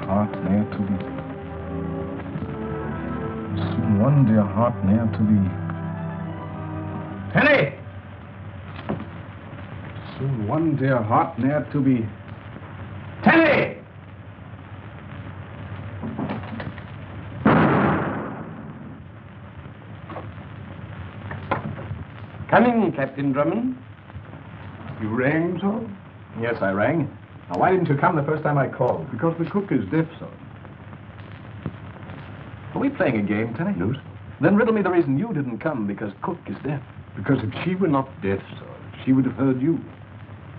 heart ne'er to thee. Soon one dear heart ne'er to thee. Denny! Soon one dear heart ne'er to be. Denny! Come in, Captain Drummond. You rang, sir? Yes, I rang. Now, why didn't you come the first time I called? Because the cook is deaf, sir. Are we playing a game, Tenny? No, sir. Then riddle me the reason you didn't come, because Cook is deaf. Because if she were not deaf, sir, she would have heard you.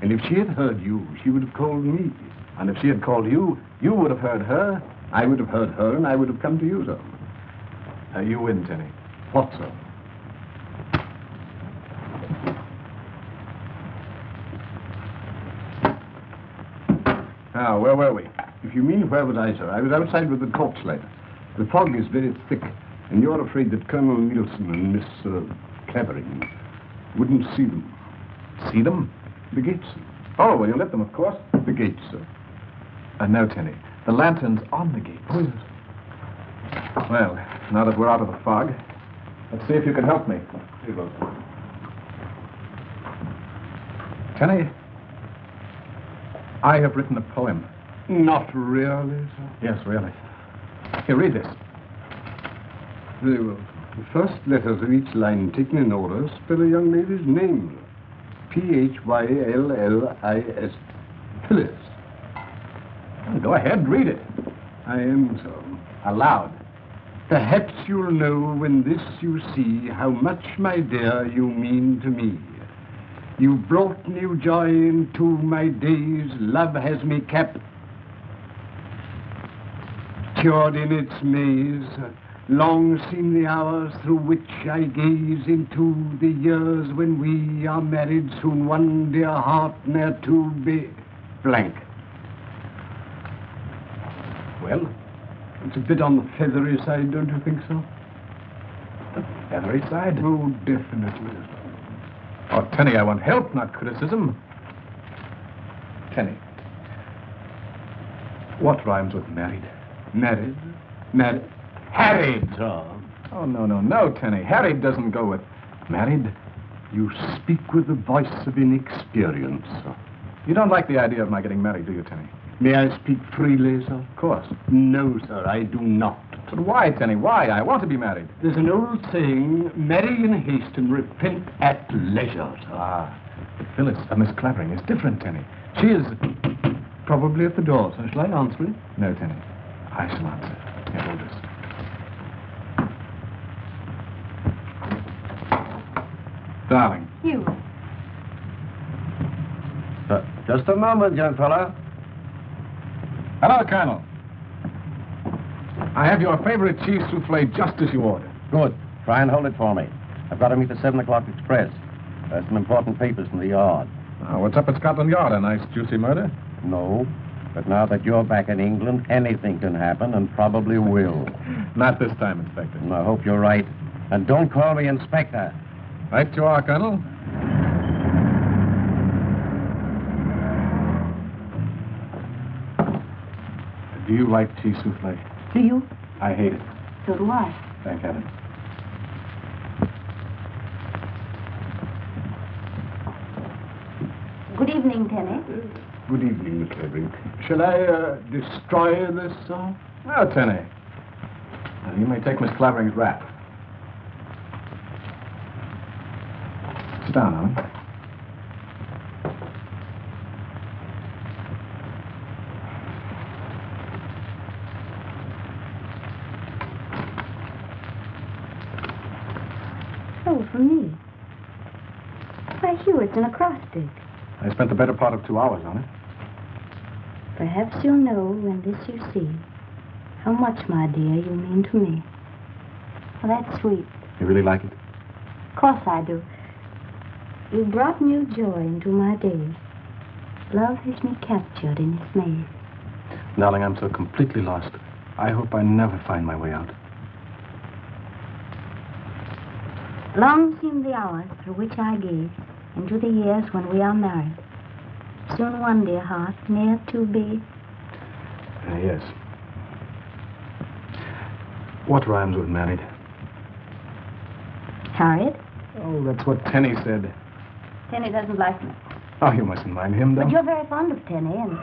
And if she had heard you, she would have called me. And if she had called you, you would have heard her. I would have heard her, and I would have come to you, sir. You win, Tenny. What, sir? Now, where were we? If you mean where was I, sir? I was outside with the torchlight. The fog is very thick, and you're afraid that Colonel Nielsen and Miss Clavering wouldn't see them. See them? The gates, sir. Oh, well, you lit them, of course. The gates, sir. And now, Tenny, the lantern's on the gates. Oh, yes. Well, now that we're out of the fog, let's see if you can help me. Very well, sir. Tenny, I have written a poem. Not really, sir. Yes, really. Here, read this. Very well. The first letters of each line taken in order spell a young lady's name. Phyllis. Phyllis. Go ahead, read it. I am, sir. Aloud. Perhaps you'll know when this you see how much, my dear, you mean to me. You brought new joy into my days. Love has me captured in its maze. Long seem the hours through which I gaze into the years when we are married. Soon one dear heart ne'er to be blank. Well, It's a bit on the feathery side, don't you think so? the feathery side. Oh, definitely. Oh, Tenny, I want help, not criticism. Tenny, what rhymes with married? Married? Married? Harried. Sir. Oh, no, Tenny. Harried doesn't go with married. You speak with the voice of inexperience, sir. You don't like the idea of my getting married, do you, Tenny? May I speak freely, sir? Of course. No, sir, I do not. But why, Tenny? Why? I want to be married. There's an old saying, marry in haste and repent at leisure, sir. Ah, but Phyllis, Miss Clavering, is different, Tenny. She is... Probably at the door, sir. Shall I answer it? No, Tenny. I shall answer. Here, hold this. Darling. You. Just a moment, young fella. Hello, Colonel. I have your favorite cheese souffle just as you ordered. Good. Try and hold it for me. I've got to meet the 7 o'clock express. There's some important papers from the yard. What's up at Scotland Yard? A nice, juicy murder? No. But now that you're back in England, anything can happen and probably will. Not this time, Inspector. And I hope you're right. And don't call me Inspector. Right you are, Colonel. Do you like cheese souffle? Do you? I hate it. So do I. Thank heaven. Good evening, Denny. Good evening, Miss Clavering. Shall I destroy this, sir? Well, Tenny, you may take Miss Clavering's wrap. Sit down, Helen. Oh, for me. Why, Hugh, it's an acrostic. I spent the better part of 2 hours on it. Perhaps you'll know when this you see how much, my dear, you mean to me. Well, that's sweet. You really like it? Of course I do. You brought new joy into my days. Love has me captured in its maze. Darling, I'm so completely lost. I hope I never find my way out. Long seem the hours through which I gaze into the years when we are married. Soon one, dear heart, near to be. Yes. What rhymes with married? Harriet? Oh, that's what Tenny said. Tenny doesn't like me. Oh, you mustn't mind him, though. But you're very fond of Tenny, and...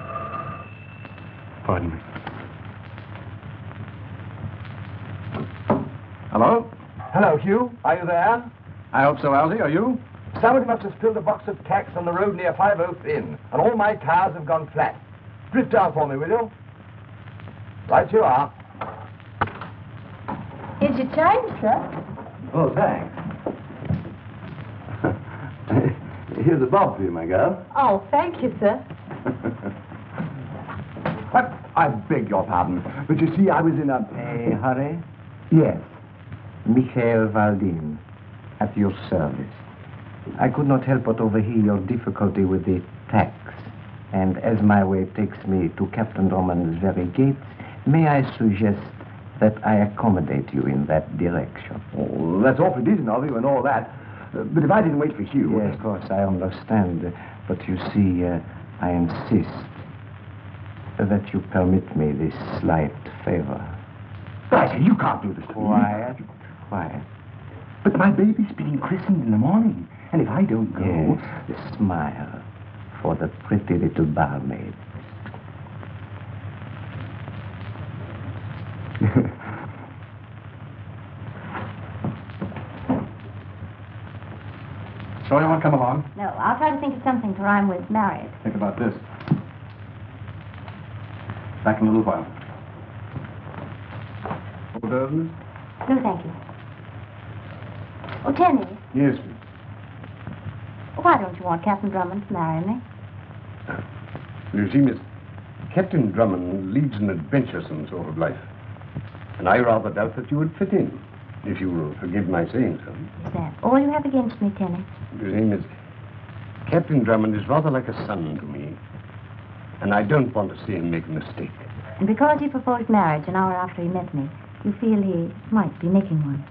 Pardon me. Hello? Hello, Hugh. Are you there? I hope so, Algy. Are you? Somebody must have spilled a box of tacks on the road near 5 Oaks Inn, and all my cars have gone flat. Drift down for me, will you? Right you are. Here's your change, sir. Oh, thanks. Here's a bob for you, my girl. Oh, thank you, sir. I beg your pardon, but you see, I was in a hurry. Yes. Michael Valdin, at your service. I could not help but overhear your difficulty with the tax. And as my way takes me to Captain Drummond's very gates, may I suggest that I accommodate you in that direction? Oh, that's awfully decent of you and all that. But if I didn't wait for Hugh... Yes, of course, I understand. But you see, I insist that you permit me this slight favor. Right, you can't do this to me. Quiet, quiet. But my baby's being christened in the morning. And if I don't go... Yes, smile for the pretty little barmaid. So you want to come along? No, I'll try to think of something to rhyme with married. Think about this. Back in a little while. Order, miss? No, thank you. Oh, Tenny, Yes, miss. why don't you want Captain Drummond to marry me? You see, miss, Captain Drummond leads an adventuresome sort of life. And I rather doubt that you would fit in, if you will forgive my saying so. Is that all you have against me, Tenny? You see, miss, Captain Drummond is rather like a son to me. And I don't want to see him make a mistake. And because he proposed marriage an hour after he met me, you feel he might be making one.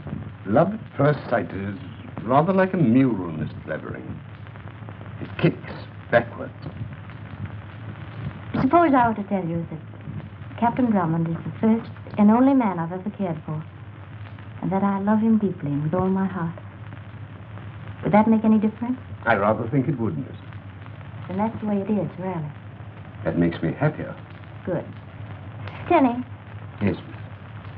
Love at first sight is rather like a mule, Miss Clavering. It kicks backwards. Suppose I were to tell you that Captain Drummond is the first and only man I've ever cared for, and that I love him deeply and with all my heart. Would that make any difference? I rather think it would, miss. Then that's the way it is, really. That makes me happier. Good. Tenny, Yes, miss.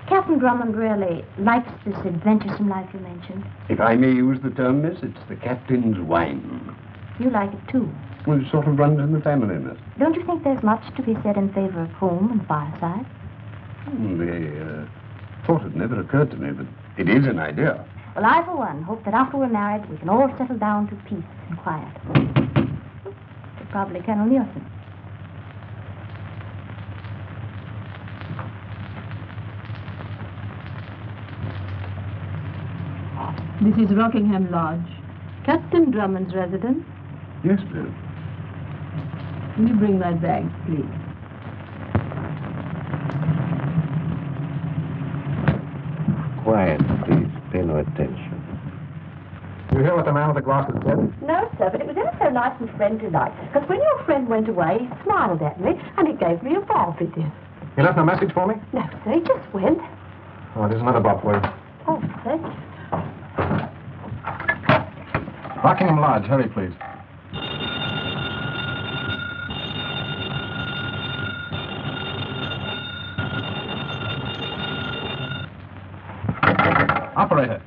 Captain Drummond really likes this adventuresome life you mentioned. If I may use the term, miss, it's the captain's wine. You like it, too. Well, it sort of runs in the family, miss. Don't you think there's much to be said in favor of home and fireside? The thought had never occurred to me, but it is an idea. Well, I, for one, hope that after we're married, we can all settle down to peace and quiet. Probably Colonel Nielsen. This is Rockingham Lodge. Captain Drummond's residence. Yes, miss. Will you bring my bags, please? Quiet, please. Pay no attention. You hear what the man with the glasses said? No, sir, but it was ever so nice and friendly-like. Because when your friend went away, he smiled at me, and he gave me a bob, he did. You left no message for me? No, sir, he just went. Oh, there's another bob for you. Oh, thank you. Rockingham Lodge. Hurry, please. Operator.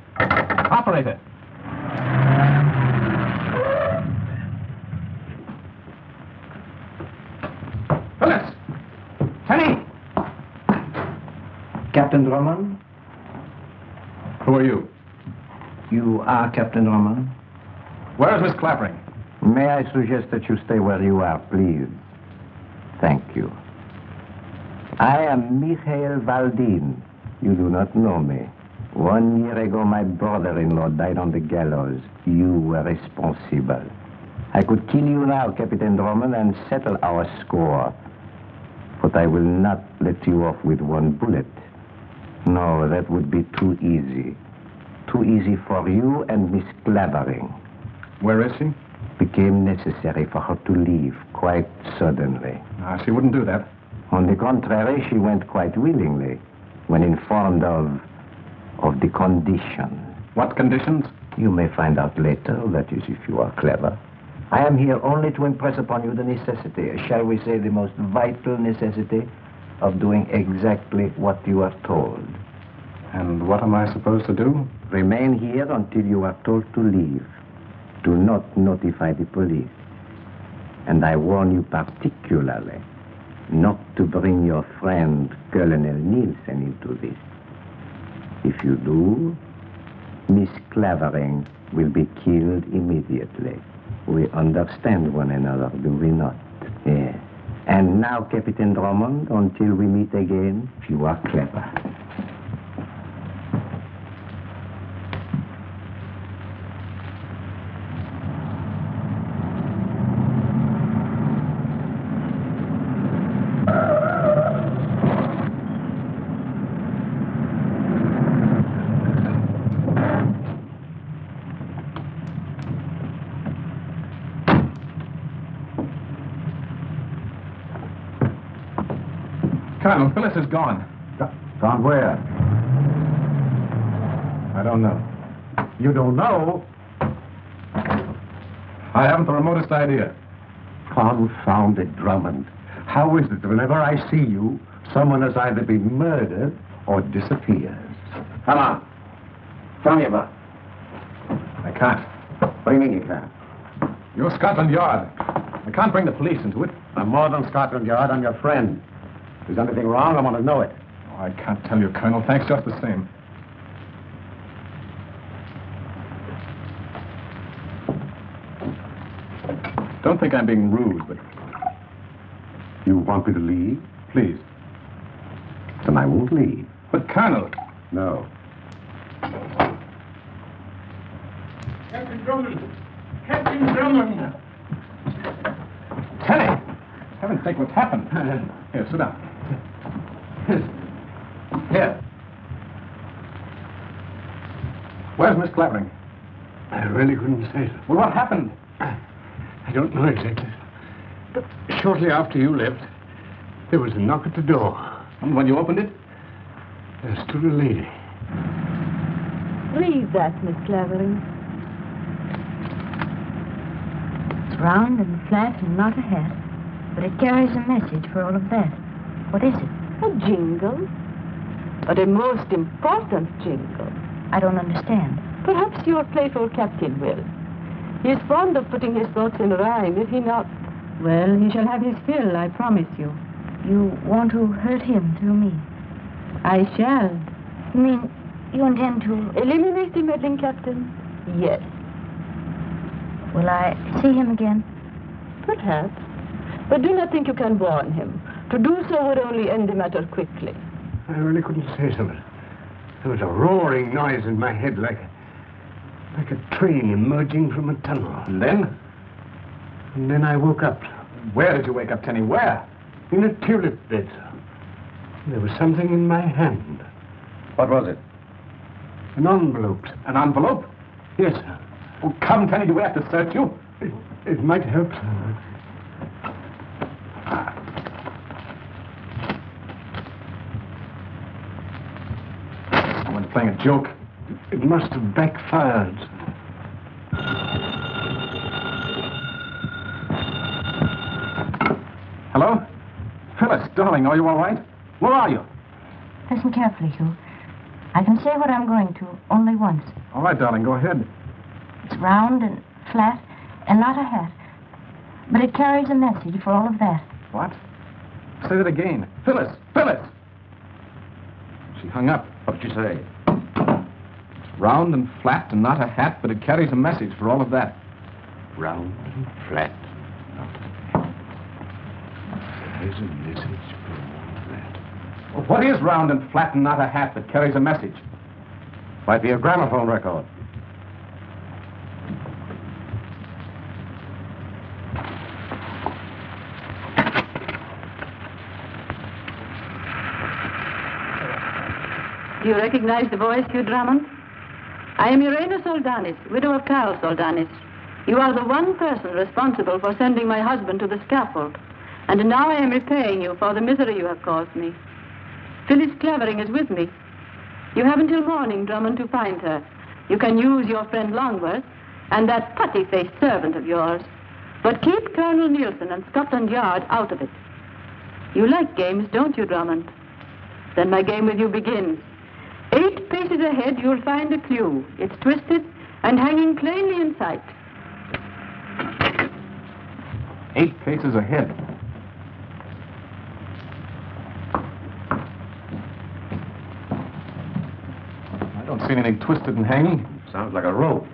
Operator. Phyllis! Tenny! Captain Drummond? Who are you? You are Captain Drummond? Where is Miss Clavering? May I suggest that you stay where you are, please? Thank you. I am Michael Valdin. You do not know me. 1 year ago, my brother-in-law died on the gallows. You were responsible. I could kill you now, Captain Drummond, and settle our score. But I will not let you off with one bullet. No, that would be too easy. Too easy for you and Miss Clavering. Where is she? Became necessary for her to leave quite suddenly. She wouldn't do that. On the contrary, she went quite willingly when informed of of the conditions. What conditions? You may find out later, that is, if you are clever. I am here only to impress upon you the necessity, shall we say the most vital necessity, of doing exactly what you are told. And what am I supposed to do? Remain here until you are told to leave. Do not notify the police. And I warn you particularly not to bring your friend Colonel Nielsen into this. If you do, Miss Clavering will be killed immediately. We understand one another, do we not? Yes. And now, Captain Drummond, until we meet again, if you are clever. Colonel, Phyllis is gone. Gone where? I don't know. You don't know? I haven't the remotest idea. Confounded Drummond. How is it that whenever I see you, someone has either been murdered or disappears? Come on. Tell me about it. I can't. What do you mean you can't? You're Scotland Yard. I can't bring the police into it. I'm more than Scotland Yard. I'm your friend. If there's anything wrong, I want to know it. Oh, I can't tell you, Colonel. Thanks just the same. Don't think I'm being rude, but... You want me to leave? Please. Then I won't leave. But, Colonel... No. Captain Drummond! Captain Drummond! Denny! Heaven's sake, what's happened? Here, sit down. Here. Where's Miss Clavering? I really couldn't say so. Well, what happened? I don't know exactly. But shortly after you left, there was a knock at the door. And when you opened it? There stood a lady. Read that, Miss Clavering. It's round and flat and not a hat, but it carries a message for all of that. What is it? A jingle. But a most important jingle. I don't understand. Perhaps your playful captain will. He is fond of putting his thoughts in rhyme, is he not? Well, he shall have his fill, I promise you. You want to hurt him through me? I shall. You mean you intend to... Eliminate the meddling captain? Yes. Will I see him again? Perhaps. But do not think you can warn him. To do so would only end the matter quickly. I really couldn't say so. There was a roaring noise in my head like a train emerging from a tunnel. And then? And then I woke up. Where did you wake up, Denny? Where? In a tulip bed, sir. There was something in my hand. What was it? An envelope. An envelope? Yes, sir. Oh, come, Denny, do we have to search you? It might help, sir. Someone's playing a joke. It must have backfired. Hello? Phyllis, darling, are you all right? Where are you? Listen carefully, Hugh. I can say what I'm going to only once. All right, darling, go ahead. It's round and flat and not a hat. But it carries a message for all of that. What? Say that again. Phyllis! Phyllis! She hung up. What did you say? It's round and flat and not a hat, but it carries a message for all of that. Round and flat. There's a message for all of that. Well, what is round and flat and not a hat that carries a message? Might be a gramophone record. Do you recognize the voice, Hugh Drummond? I am Irena Soldanis, widow of Carrol Soldanis. You are the one person responsible for sending my husband to the scaffold. And now I am repaying you for the misery you have caused me. Phyllis Clavering is with me. You have until morning, Drummond, to find her. You can use your friend Longworth and that putty-faced servant of yours. But keep Colonel Nielsen and Scotland Yard out of it. You like games, don't you, Drummond? Then my game with you begins. 8 paces ahead, you'll find a clue. It's twisted and hanging plainly in sight. 8 paces ahead. I don't see anything twisted and hanging. Sounds like a rope.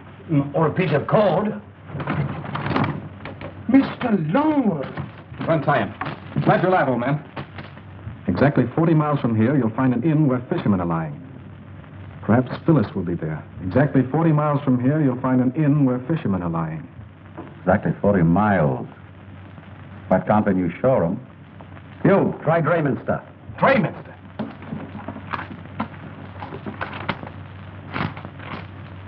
Or a piece of cord. Mr. Longworth. Untie him. Plant your light, old man. Exactly 40 miles from here, you'll find an inn where fishermen are lying. Perhaps Phyllis will be there. Exactly 40 miles from here, you'll find an inn where fishermen are lying. Exactly 40 miles. Why can't they use Shoreham? You, try Drayminster. Drayminster.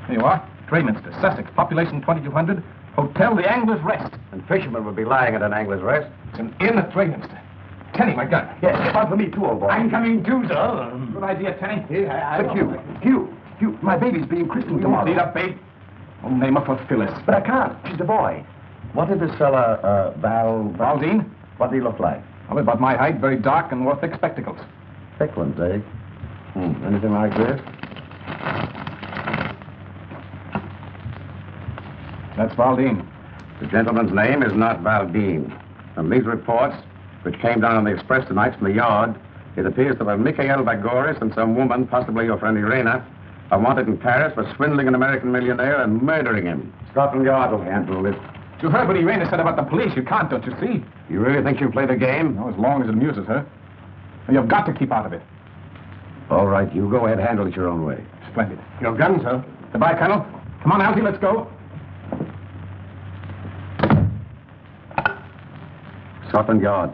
Here you are. Drayminster, Sussex. Population 2,200. Hotel The Angler's Rest. And fishermen would be lying at an angler's rest. It's an inn at Drayminster. Tenny, my gun. Yes, one for me too, old boy. I'm coming too, sir. Good idea, Tenny. But Hugh, my baby's being christened tomorrow. Need a babe. I'll name her for Phyllis. But I can't. She's a boy. What did this fella, Valdine? What did he look like? Well, about my height, very dark, and wore thick spectacles. Thick ones, eh? Anything like this? That's Valdine. The gentleman's name is not Valdine. From these reports, which came down on the express tonight from the yard, it appears that Mikhail Vagoris and some woman, possibly your friend Irena, are wanted in Paris for swindling an American millionaire and murdering him. Scotland Yard will handle this. You heard what Irena said about the police. You can't, don't you see? You really think she'll play the game? No, as long as it amuses her. And you've got to keep out of it. All right, you go ahead, handle it your own way. Splendid. Your gun, sir. Goodbye, Colonel. Come on, Alfie, let's go. Scotland Yard.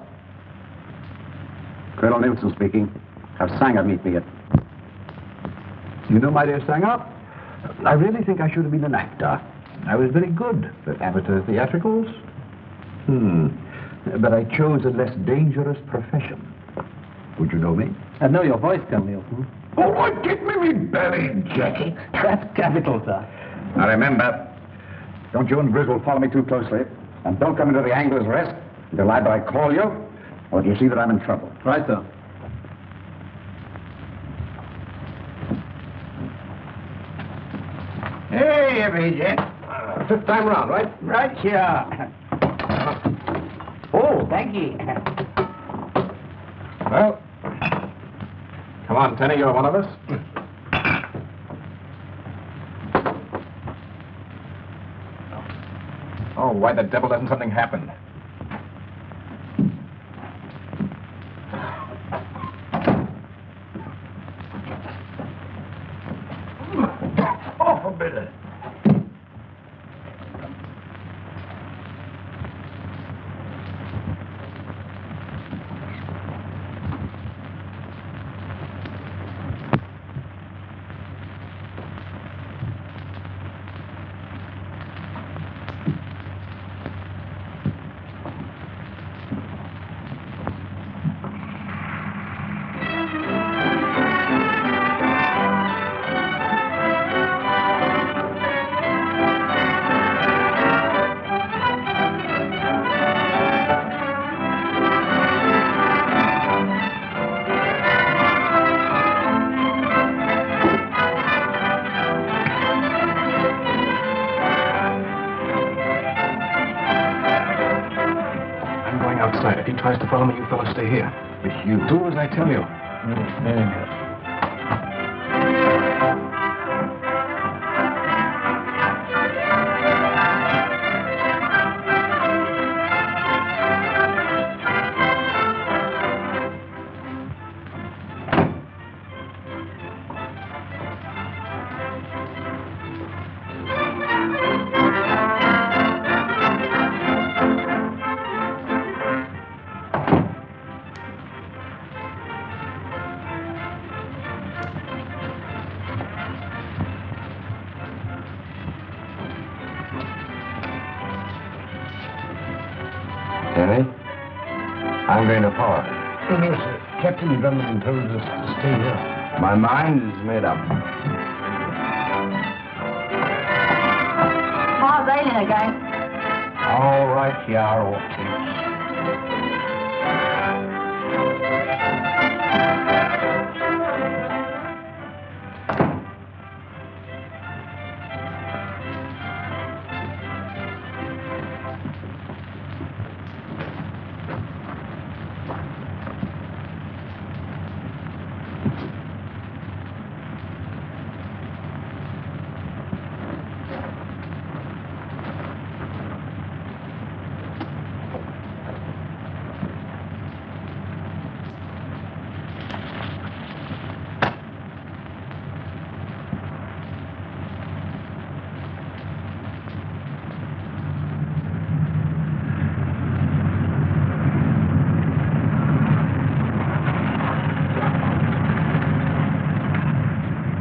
Colonel Nielsen speaking. Have Sanger meet me at... You know, my dear Sanger, I really think I should have been an actor. I was very good at amateur theatricals. But I chose a less dangerous profession. Would you know me? I know your voice, Colonel Nielsen. Oh, what? Get me my belly jacket. That's capital, sir. Now remember, don't you and Griswold follow me too closely. And don't come into the Angler's Rest until either I call you or you see that I'm in trouble. Right, sir. Hey, everybody. 5th time round, right? Right here. Oh, thank you. Well, come on, Tenny, you're one of us. Oh, why the devil doesn't something happen? Oh, forbidden. If he tries to follow me, you fellas stay here. But you... Do as I tell you. Very good. Denny, I'm going to power. Oh, no, sir. Captain Drummond told us to stay here. My mind is made up. How's Aileen again? All right, Carrol.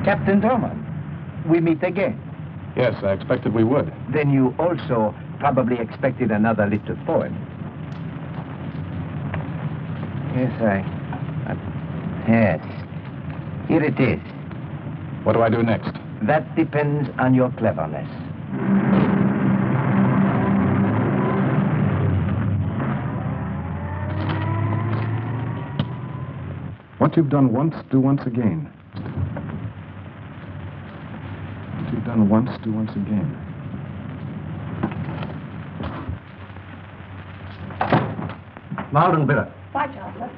Captain Drummond, we meet again. Yes, I expected we would. Then you also probably expected another little poem. Yes. Here it is. What do I do next? That depends on your cleverness. What you've done once, do once again. What you've done once, do once again. Loud and bitter. Bye, Chancellor.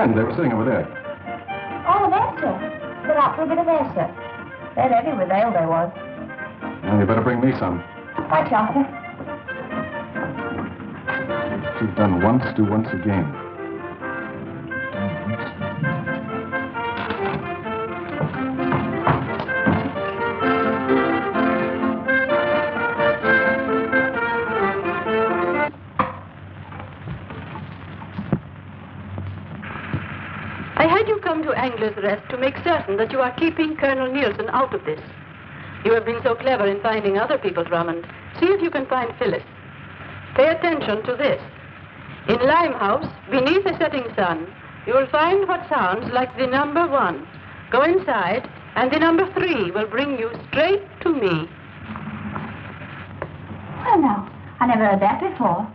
They were sitting over there. Oh, there, sir. They're out for a bit of air, sir. They're heavy with ale, they was. Well, you better bring me some. Bye, Chancellor. What you've done once, do once again. Angler's Rest to make certain that you are keeping Colonel Nielsen out of this. You have been so clever in finding other people, Drummond. See if you can find Phyllis. Pay attention to this. In Limehouse, beneath a setting sun, you will find what sounds like the number 1. Go inside, and the number 3 will bring you straight to me. Well, now, I never heard that before.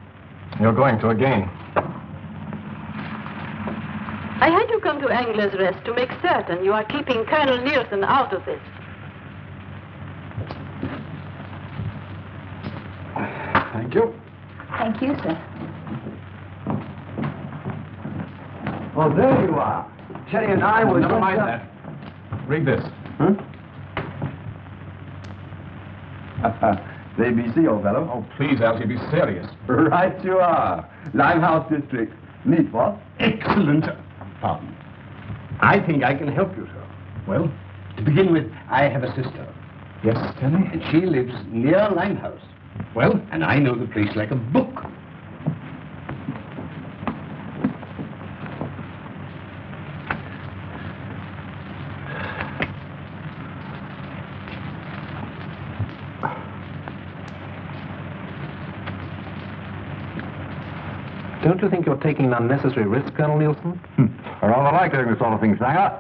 You're going to again. I had you come to Angler's Rest to make certain you are keeping Colonel Nielsen out of this. Thank you. Thank you, sir. Oh, there you are. Cherry and I was... Never mind that. Read this. Huh? The ABC, old fellow. Oh, please, Alfie, be serious. Right you are. Limehouse District. Neat, what? Excellent. Pardon. I think I can help you, sir. Well, to begin with, I have a sister. Yes, Denny? And she lives near Limehouse. Well, and I know the place like a book. Don't you think you're taking an unnecessary risk, Colonel Nielsen? I rather like doing this sort of thing, Sanger.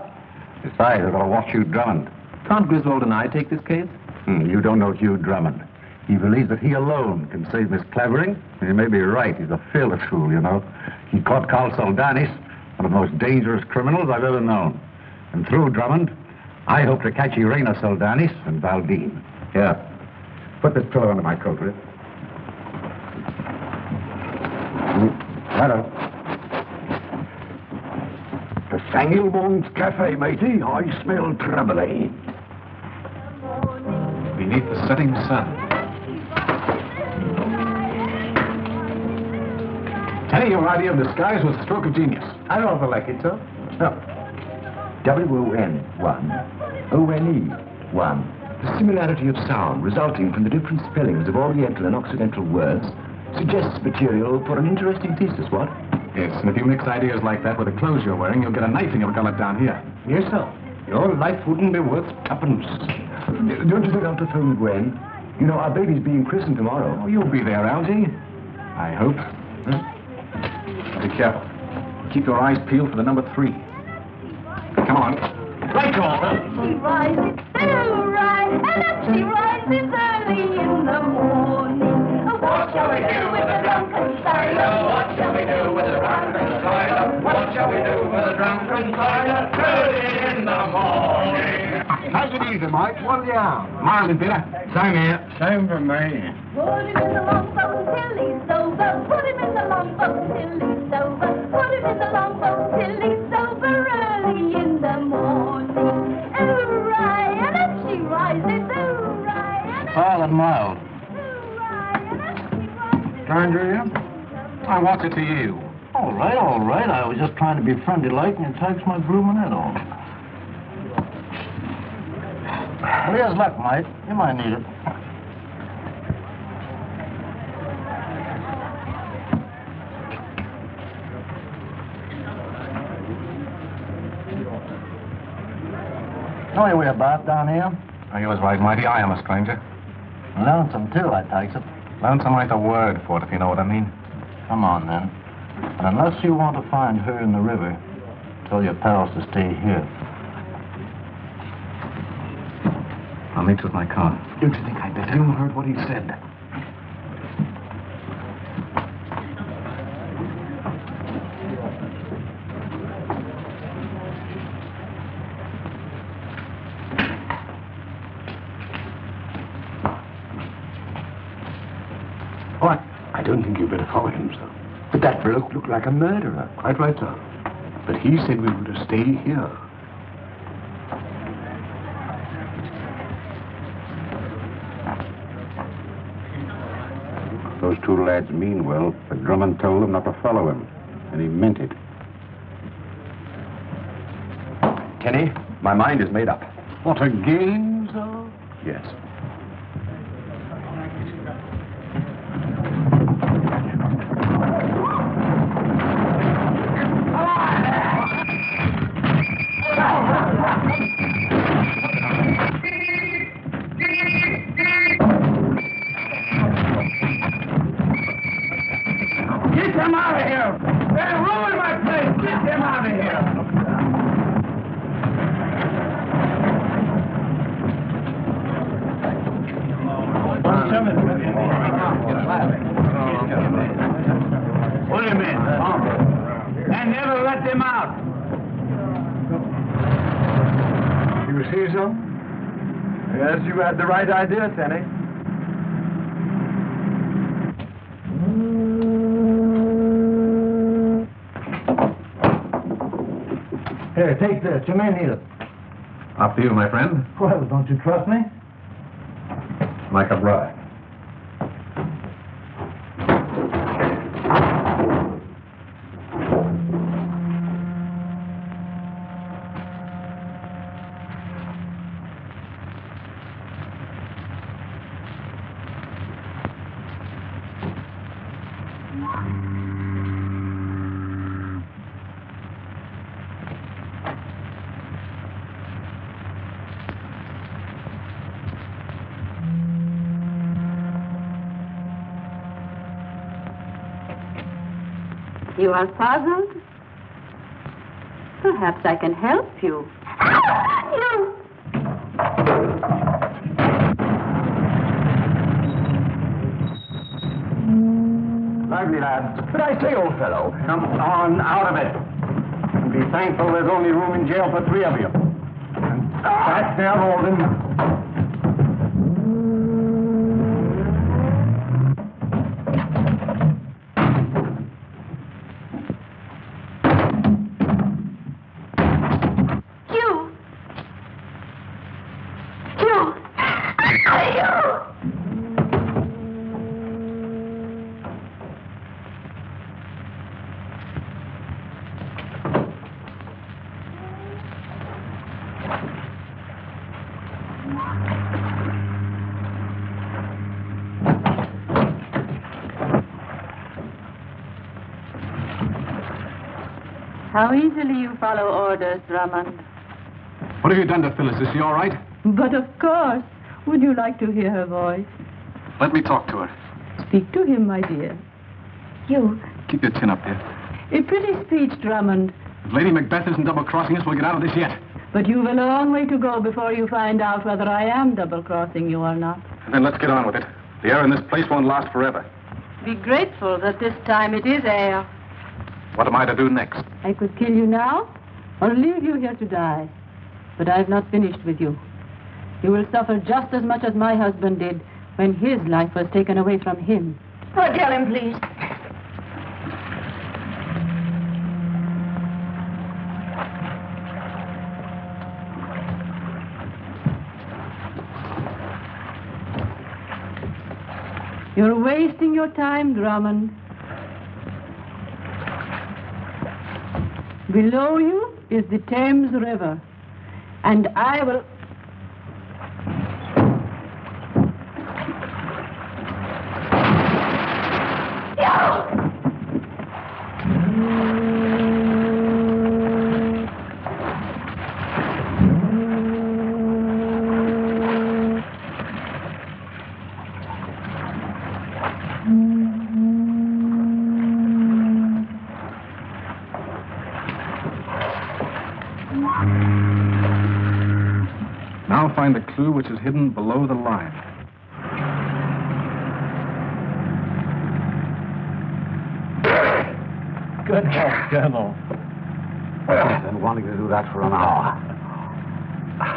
Besides, I've got to watch Hugh Drummond. Can't Griswold and I take this case? You don't know Hugh Drummond. He believes that he alone can save Miss Clavering. He may be right. He's a fearless fool, you know. He caught Carl Soldanis, one of the most dangerous criminals I've ever known. And through Drummond, I hope to catch Irena Soldanis and Valdine. Here, put this pillow under my coat, will you? Hello. The Sangilbong's Cafe, matey. I smell trouble, eh? Beneath the setting sun. Denny, your idea of disguise was a stroke of genius. I rather like it, sir. No. W-O-N, one. O-N-E, one. The similarity of sound resulting from the different spellings of Oriental and Occidental words suggests material for an interesting thesis, what? Yes, and if you mix ideas like that with the clothes you're wearing, you'll get a knife in your gullet down here. Yes, sir. Your life wouldn't be worth tuppence. Don't you think I'll telephone Gwen? You know, our baby's being christened tomorrow. Oh, you'll be there, Algy. I hope. Be careful. Keep your eyes peeled for the number 3. Come on. Right call. She rises so right, and up she rises early in the morning. What shall we do with the drunken sailor? What shall we do with the drunken sailor? What shall we do with the drunken sailor? Early in the morning. Take it easy, Mike. What are you on? Marlin, Peter. Same here. Same for me. Put him in the longboat till he's sober. Put him in the longboat till he's sober. Put him in the longboat till he's sober early in the morning. Hooray, and up she rises. Hooray, and up All and mild. Stranger, you? I want it to you. All right, all right. I was just trying to be friendly-like, and it takes my blooming head off. Well, here's luck, mate. You might need it. Know your way about down here? Oh, you was right, Mighty. I am a stranger. Lonesome, too, I takes it. Lonesome ain't the word for it, if you know what I mean. Come on, then. And unless you want to find her in the river, tell your pals to stay here. I'll meet you at my car. Don't you think I'd better? You heard what he said. What? I don't think you'd better follow him, sir. But that bloke looked like a murderer. Quite right, sir. But he said we were to stay here. Those 2 lads mean well, but Drummond told them not to follow him, and he meant it. Kenny, my mind is made up. What, a game, sir? Yes. Get them out of here! They're ruining my place! Get them out of here! What do you mean? And never let them out! You see so? Yes, you had the right idea, Denny. Here, take this. You may need it. Up to you, my friend. Well, don't you trust me? Like a bride. You are puzzled? Perhaps I can help you. You! Lively, lads. But I say, old fellow. Come on, out of it. And be thankful there's only room in jail for 3 of you. And back there, Alden. How easily you follow orders, Drummond. What have you done to Phyllis? Is she all right? But of course. Would you like to hear her voice? Let me talk to her. Speak to him, my dear. You. Keep your chin up, dear. A pretty speech, Drummond. If Lady Macbeth isn't double-crossing us, we'll get out of this yet. But you've a long way to go before you find out whether I am double-crossing you or not. Then let's get on with it. The air in this place won't last forever. Be grateful that this time it is air. What am I to do next? I could kill you now or leave you here to die. But I've not finished with you. You will suffer just as much as my husband did when his life was taken away from him. Oh, tell him, please. You're wasting your time, Drummond. Below you is the Thames River, and I will... Now find the clue which is hidden below the line. Good help, Colonel. I've been wanting to do that for an hour.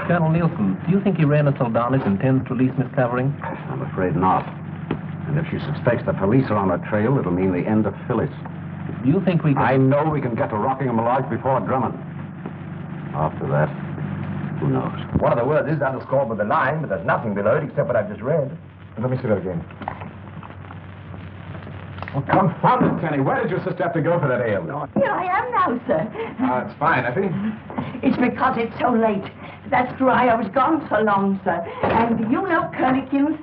Colonel Nielsen, do you think Irena Soldanis intends to release Miss Clavering? I'm afraid not. And if she suspects the police are on her trail, it'll mean the end of Phyllis. Do you think we can... I know we can get to Rockingham Lodge before Drummond. After that, who knows? One of the words is underscored with a line, but there's nothing below it except what I've just read. Let me see that again. Oh, confound it, Denny. Where did your sister have to go for that ale? Here I am now, sir. It's fine, Effie. It's because it's so late. That's why I was gone so long, sir. And you know Curlikins?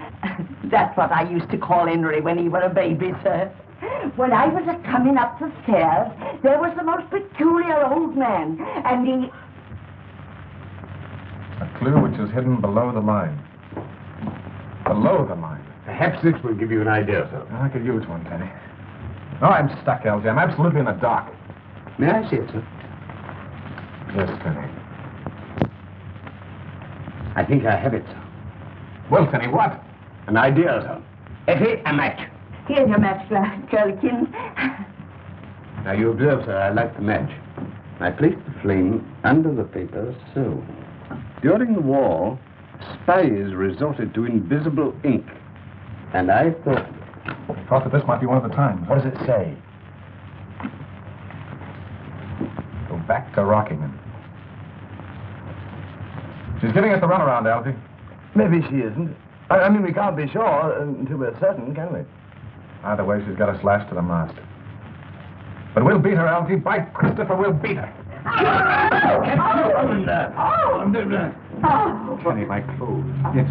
That's what I used to call Henry when he was a baby, sir. When I was coming up the stairs, there was the most peculiar old man, and he... A clue which is hidden below the line. Below the line. Perhaps this will give you an idea, sir. I could use one, Denny. No, I'm stuck, Elsie. I'm absolutely in the dark. May I see it, sir? Yes, Denny. I think I have it, sir. Well, Denny, what? An idea, sir. Effie, a match. Here's your match, Curlikins. Now, you observe, sir, I light the match. I place the flame under the paper, so. During the war, spies resorted to invisible ink. And I thought... That this might be one of the times. What does it say? Go back to Rockingham. She's giving us the runaround, Alfie. Maybe she isn't. I mean, we can't be sure until we're certain, can we? Either way, she's got us lashed to the mast. But we'll beat her, Alfie. By Christopher, we'll beat her. Kenny, my clothes. Yes.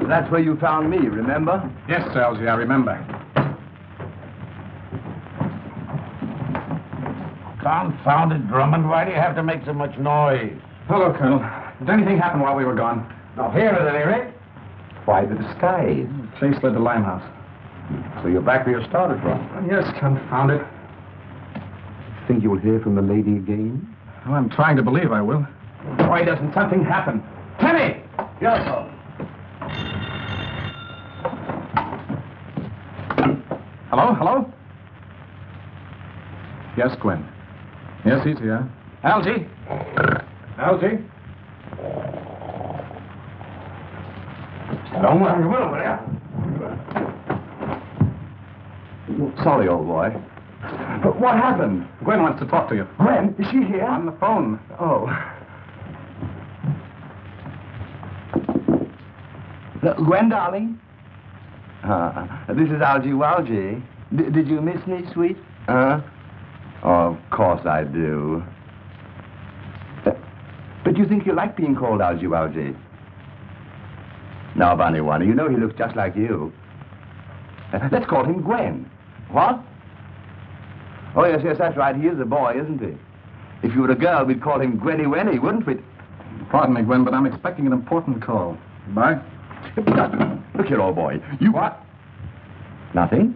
That's where you found me, remember? Yes, Elsie, I remember. Confound it, Drummond. Why do you have to make so much noise? Hello, Colonel. Did anything happen while we were gone? Now, here at any rate. Why the disguise? Chase led to Limehouse. So you're back where you started from? Yes, confound it. Think you'll hear from the lady again? Well, I'm trying to believe I will. Why doesn't something happen? Tenny! Yes, sir. Hello? Hello? Yes, Gwen. Yes, he's here. Algie? Algie? Don't worry, will you? Sorry, old boy. But what happened? Gwen wants to talk to you. Gwen, is she here? On the phone. Oh. Gwen, darling? This is Algie Walgie. Did you miss me, sweet? Huh? Oh, of course I do. But you think you like being called Algie? Now, Bunny One, you know he looks just like you. Let's call him Gwen. What? Oh, yes, that's right. He is a boy, isn't he? If you were a girl, we'd call him Gwenny Wenny, wouldn't we? Pardon me, Gwen, but I'm expecting an important call. Goodbye. Look here, old boy. You... What? Nothing.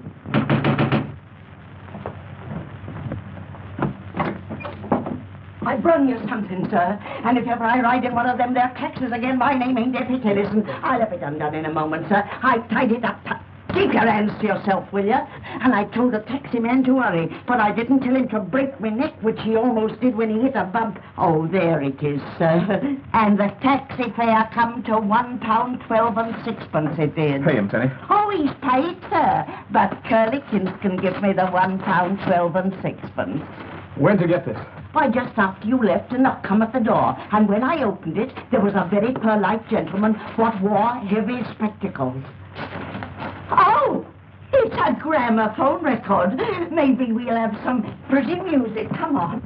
I brung you something, sir. And if ever I ride in one of them there taxis again, my name ain't Deputy Listen. I'll have it undone in a moment, sir. I've tied it up. Keep your hands to yourself, will you? And I told the taxi man to hurry, but I didn't tell him to break my neck, which he almost did when he hit a bump. Oh, there it is, sir. And the taxi fare come to £1.12 6 it did. Pay him, Denny. Oh, he's paid, sir. But Curlikins can give me the £1.12 6. Where'd you get this? Why, just after you left, a knock come at the door. And when I opened it, there was a very polite gentleman what wore heavy spectacles. Oh, it's a gramophone record. Maybe we'll have some pretty music. Come on.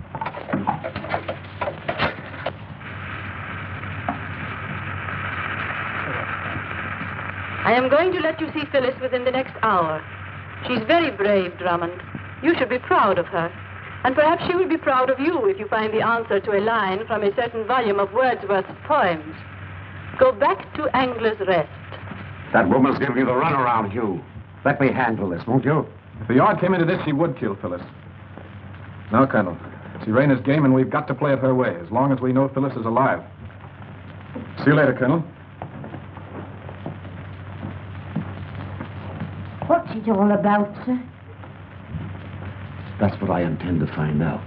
I am going to let you see Phyllis within the next hour. She's very brave, Drummond. You should be proud of her. And perhaps she will be proud of you if you find the answer to a line from a certain volume of Wordsworth's poems. Go back to Angler's Rest. That woman's giving you the runaround, Hugh. Let me handle this, won't you? If the yard came into this, she would kill Phyllis. No, Colonel. It's Irana's game, and we've got to play it her way, as long as we know Phyllis is alive. See you later, Colonel. What's it all about, sir? That's what I intend to find out.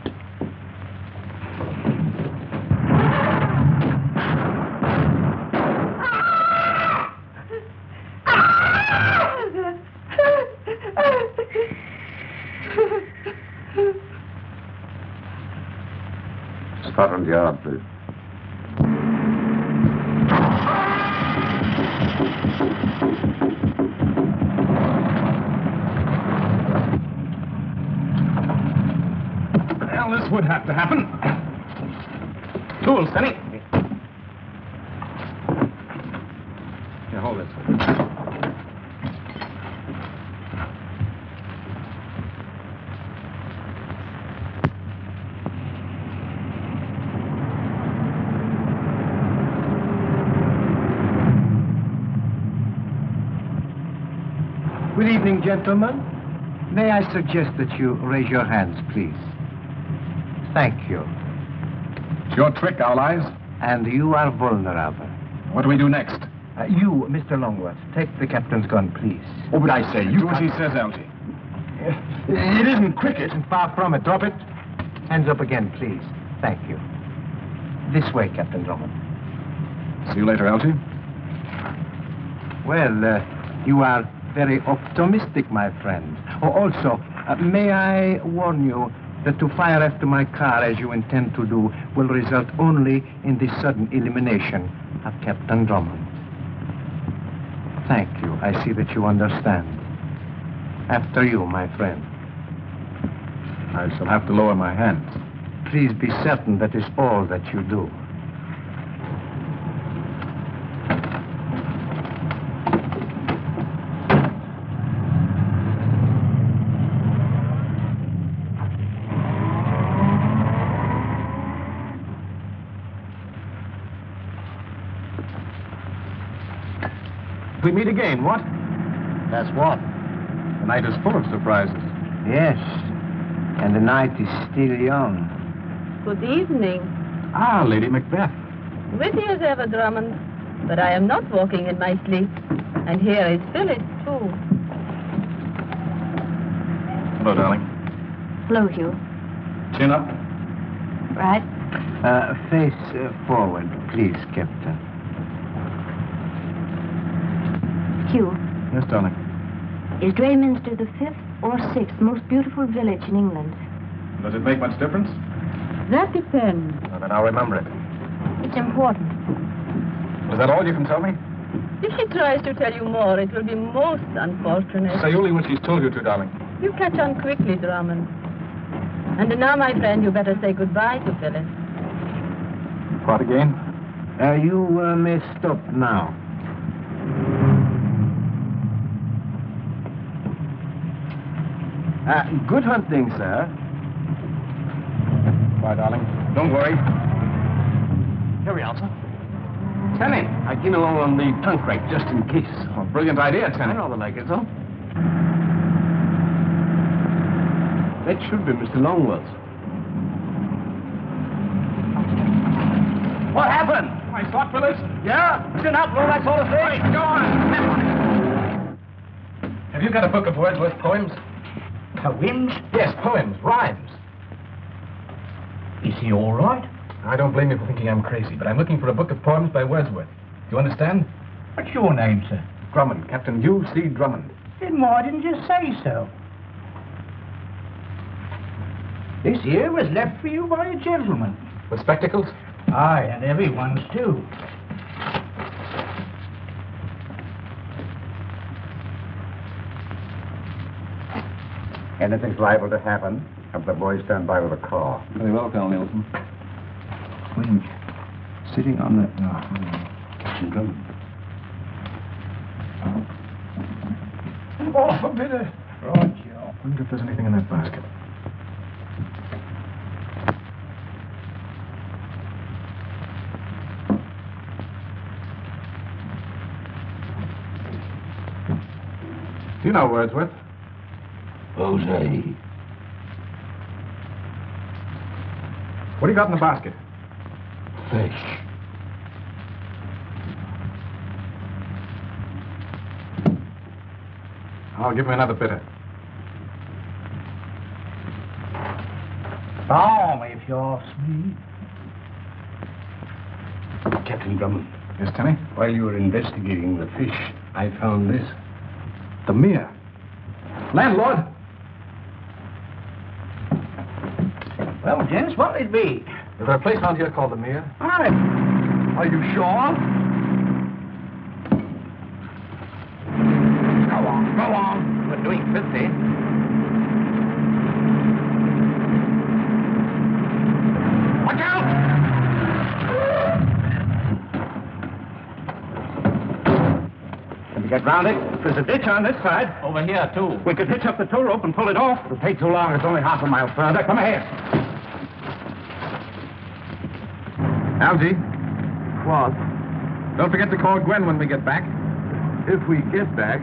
Scotland Yard, please. Well, this would have to happen. Tools, Denny. Here, hold this. Good evening, gentlemen. May I suggest that you raise your hands, please? Thank you. It's your trick, Owl Eyes. And you are vulnerable. What do we do next? You, Mr. Longworth, take the captain's gun, please. Oh, but I say, you... Do as he says, Algie. It isn't cricket. Far from it. Drop it. Hands up again, please. Thank you. This way, Captain Drummond. See you later, Algie. Well, you are very optimistic, my friend. Oh, also, may I warn you that to fire after my car, as you intend to do, will result only in the sudden elimination of Captain Drummond. Thank you. I see that you understand. After you, my friend. I shall have to lower my hands. Please be certain that is all that you do. We meet again, what? That's what? The night is full of surprises. Yes. And the night is still young. Good evening. Ah, Lady Macbeth. Witty as ever, Drummond. But I am not walking in my sleep. And here is Phyllis, too. Hello, darling. Hello, Hugh. Chin up. Right. Face forward, please, Captain. Hugh, Yes, darling. is Drayminster the 5th or 6th most beautiful village in England? Does it make much difference? That depends. Well, then I'll remember it. It's important. Is that all you can tell me? If she tries to tell you more, it will be most unfortunate. Say only what she's told you to, darling. You catch on quickly, Drummond. And now, my friend, you better say goodbye to Phyllis. What again? You may stop now. Good hunting, sir. Bye, darling. Don't worry. Here we are, sir. Tenny, I came along on the trunk rack just in case. Oh, brilliant idea, Tenny. I rather like it, sir. That should be Mr. Longworth. What happened? I thought, Phyllis. Yeah? It's an outlaw, that sort of thing. Wait, go on. Have you got a book of Wordsworth poems? Poems? Yes, poems, rhymes. Is he all right? I don't blame you for thinking I'm crazy, but I'm looking for a book of poems by Wordsworth. Do you understand? What's your name, sir? Drummond, Captain U.C. Drummond. Then why didn't you say so? This here was left for you by a gentleman. With spectacles? Aye, and everyone's too. Anything's liable to happen. Have the boys stand by with a car. Very well, Colonel Nielsen. Wait a minute. Sitting on the... Captain Drummond. Oh, a bit of... Right, Joe. I wonder if there's anything in that basket. Do you know Wordsworth? Jose. What do you got in the basket? Fish. I'll give him another bitter. Balm, if you ask me. Captain Drummond, Yes, Tenny? while you were investigating the fish, I found this. The mere. Landlord! Well, gents, what'll it be? Is there a place around here called the Mere? Aye. Are you sure? Go on. We're doing 50. Watch out! Can we get round it? There's a ditch on this side. Over here, too. We could hitch up the tow rope and pull it off. It'll take too long. It's only half a mile further. Come ahead. Algy, What? don't forget to call Gwen when we get back. If we get back...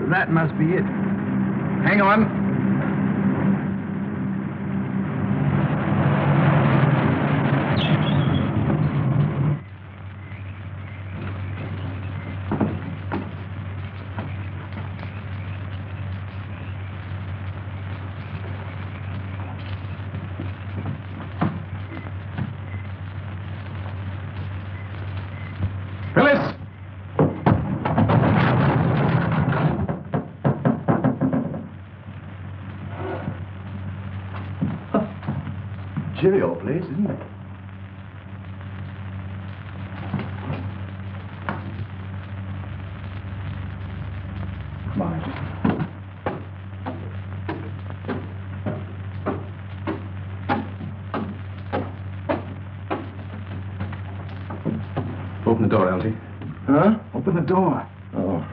That must be it. Hang on. Phyllis! Chilly old place, isn't it? Come on, Algy. Open the door, Algy. Huh? Open the door. Oh.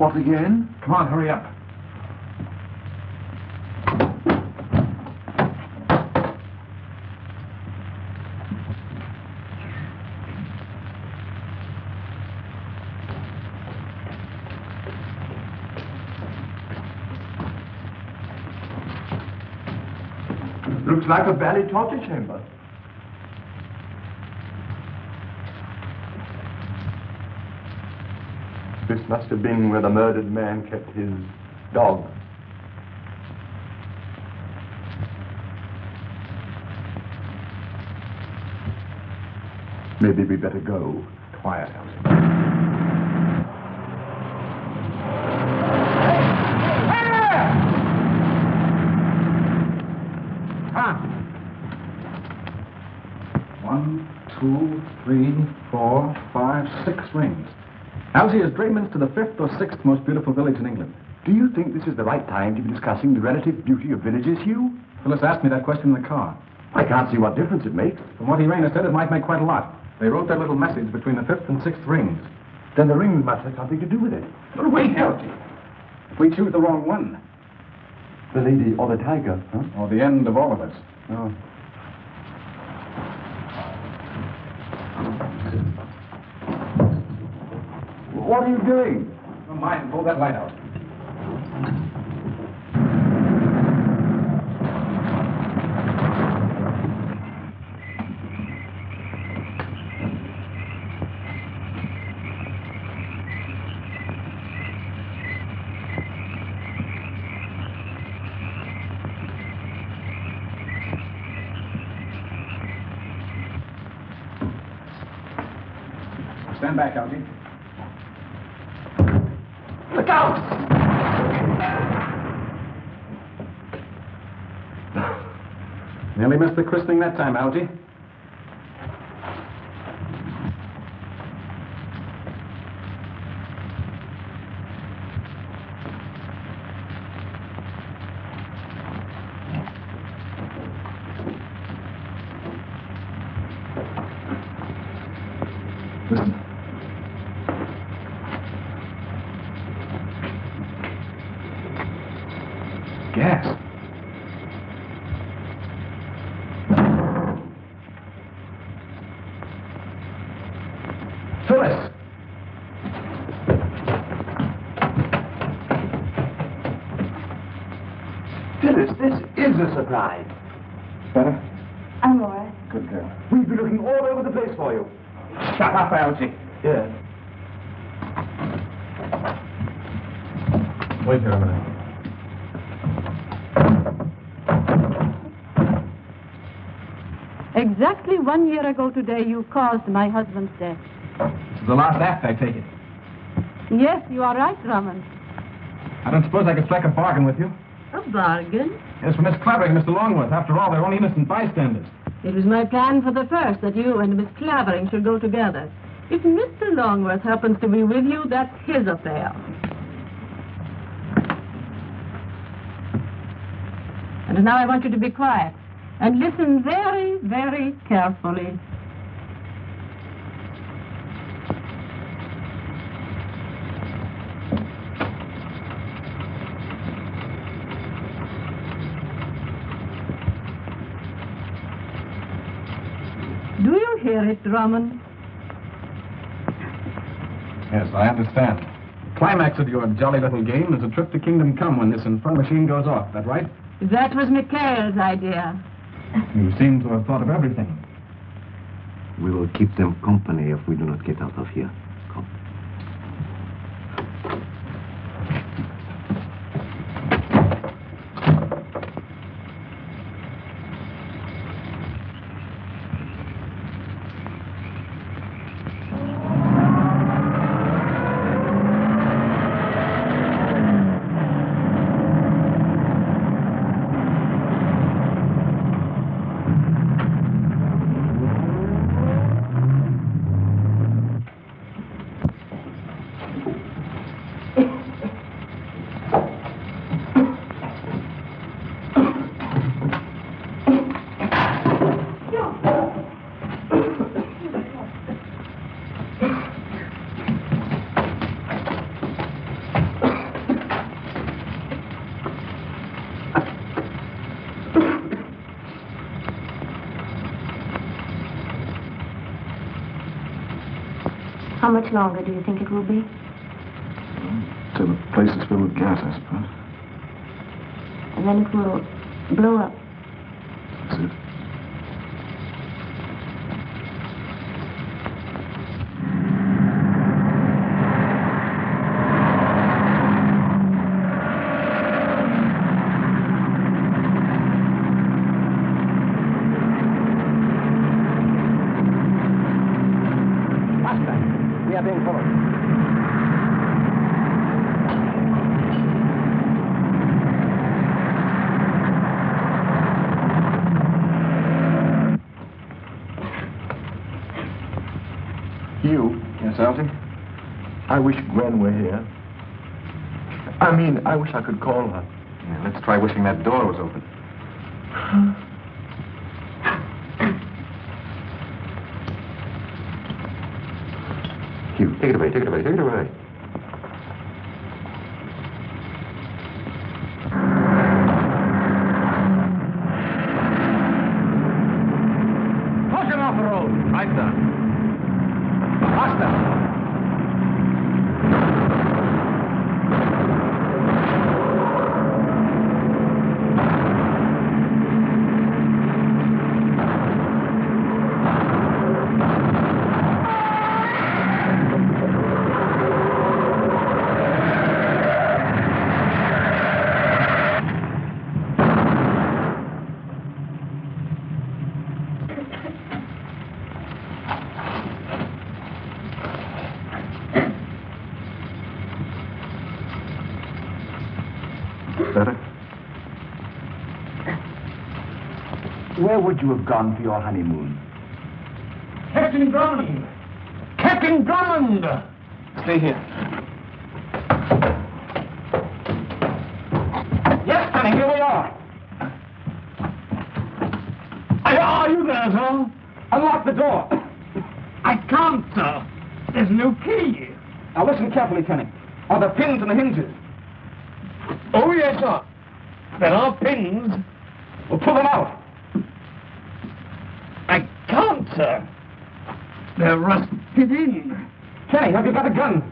What again? Come on, hurry up. Looks like a valley torture chamber. This must have been where the murdered man kept his dog. Maybe we better go. Quiet, Elsie. One, two, three, four, five, 6 rings. Elsie, is Drayman's to the 5th or 6th most beautiful village in England? Do you think this is the right time to be discussing the relative beauty of villages, Hugh? Phyllis asked me that question in the car. I can't see what difference it makes. From what Irena said, it might make quite a lot. They wrote that little message between the 5th and 6th rings. Then the rings must have something to do with it. But wait, Elsie. If we choose the wrong one. The lady or the tiger, huh? Or the end of all of us. Oh. What are you doing? Don't mind, pull that light out. Stand back, Elsie. Look out! Nearly missed the christening that time, Algie. Listen. Gas. Phyllis! Phyllis, this is a surprise. Better? I'm all right. Good girl. We've been looking all over the place for you. Shut up, Algie. Yes. Wait here a minute. Exactly 1 year ago today, you caused my husband's death. This is the last act, I take it. Yes, you are right, Drummond. I don't suppose I could strike a bargain with you. A bargain? Yes, for Miss Clavering and Mr. Longworth. After all, they're only innocent bystanders. It was my plan for the first that you and Miss Clavering should go together. If Mr. Longworth happens to be with you, that's his affair. And now I want you to be quiet and listen very, very carefully. Do you hear it, Drummond? Yes, I understand. The climax of your jolly little game is a trip to Kingdom Come when this infernal machine goes off. That right? That was Mikhail's idea. You seem to have thought of everything. We will keep them company if we do not get out of here. Come. How much longer do you think it will be? Till the place is filled with gas, I suppose. And then it will blow up. That's it. We are being followed. You? Yes, Algy? I wish Gwen were here. I mean, I wish I could call her. Yeah, let's try wishing that door was open. Hugh, take it away, take it away, take it away. Caution off the road. Right there. Faster. Better? Where would you have gone for your honeymoon? Captain Drummond! Captain Drummond! Stay here. Yes, Denny, here we are. Are you there, sir? Unlock the door. I can't, sir. There's no key. Now listen carefully, Kenny. Are the pins in the hinges? Oh, yes, sir. There are pins. Well, pull them out. I can't, sir. They're rusted in. Kenny, have you got a gun?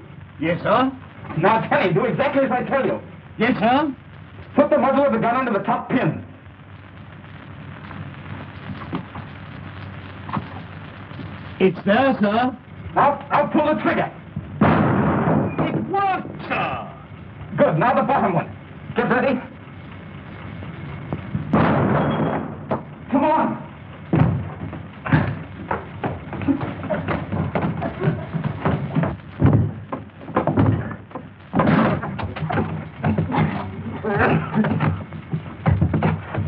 Yes, sir. Now, Kenny, do exactly as I tell you. Yes, sir. Put the muzzle of the gun under the top pin. It's there, sir. Now pull the trigger. It worked, sir. Good. Now the bottom one. Get ready. Come on.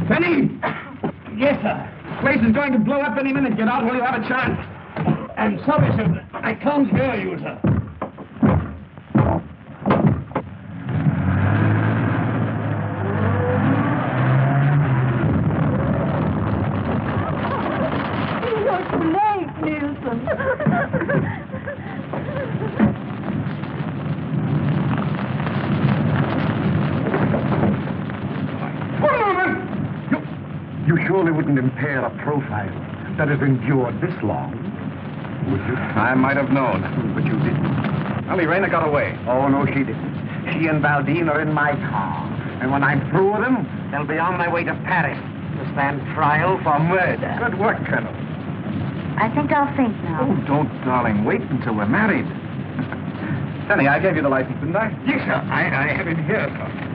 Denny! Yes, sir. The place is going to blow up any minute. Get out while you have a chance. I'm sorry, sir. I can't hear you, sir. You're too late, Nielsen. One moment! You surely wouldn't impair a profile that has endured this long, would you? I might have known, but you didn't. Well, Rena got away. Oh, no, she didn't. She and Valdine are in my car. And when I'm through with them, they'll be on my way to Paris to stand trial for murder. Good work, Colonel. I think I'll think now. Oh, don't, darling. Wait until we're married. Denny, I gave you the license, didn't I? Yes, sir. I have it here, sir.